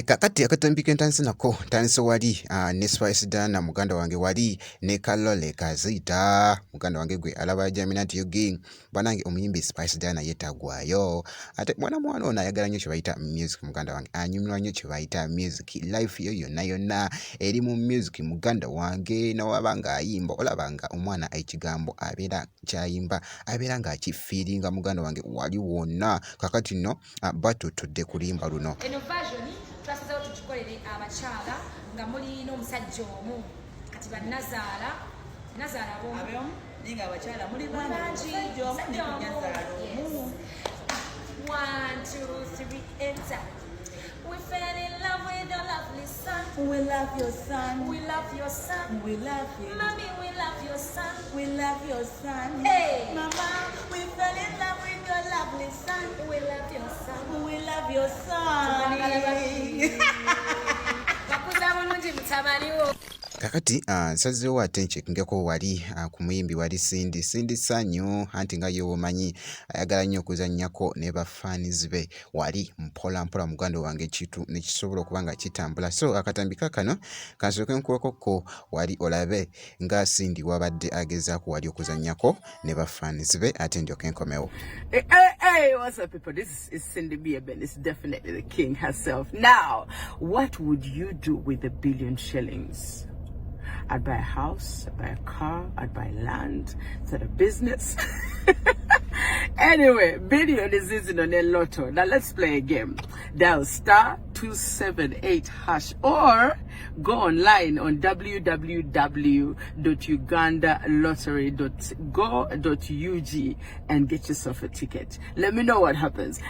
Kakati akatambika entansi nako tansi wali ne Spice Dana muganda wange wali ne Kalole Kazita muganda wange gwe alaba Jamina nti yogi banange omuyimbi Spice Dana yetagwayo ate mwana ono ayagala nnyo kye bayita music muganda wange anyumirwa nnyo kye bayita music life yo yonna eri mu music muganda wange nawabanga ayimba olabanga omwana ekigambo abeera kyayimba abeera nga akifiiringa muganda wange wali wonna kakati no batutudde kulimba luno. Twasazeewo tukikolere abakyala nga muli n'omusajja omu kati bannazaala abomu ninga abakyala muli bangi omu ne kunyazaala omu. 1, 2, 3 enter. We fell in love with your lovely son. We love your son. We love your son. We love you. Mommy, we love your son. We love your son. Hey. Mama, we fell in love with your lovely son. We love your son. We love your son. Bakuza bulungi mutabani wo. Kakati nsazeewo ate nkyekingeko wali ku muyimbi wali Cindy Sanyu anti nga ye omanyi ayagala nnyo okuzannyako ne bafaanizi be wali mpola muganda wange ekintu ne kisobola okuba nga kitambula so akatambika kano kansooke nkuwekoko wali olabe nga Cindy wabadde agezaako wali okuzannyako ne bafaanizi be ate ndyoke nkomewo. Hey, what's up, people? This is Cindy Bieben. It's definitely the king herself. Now, what would you do with $1 billion shillings? I'd buy a house, I'd buy a car, I'd buy land. Is that a business? Anyway, billion is easy on a lotto. Now let's play a game. Dial *278# or go online on www.ugandalottery.go.ug and get yourself a ticket. Let me know what happens.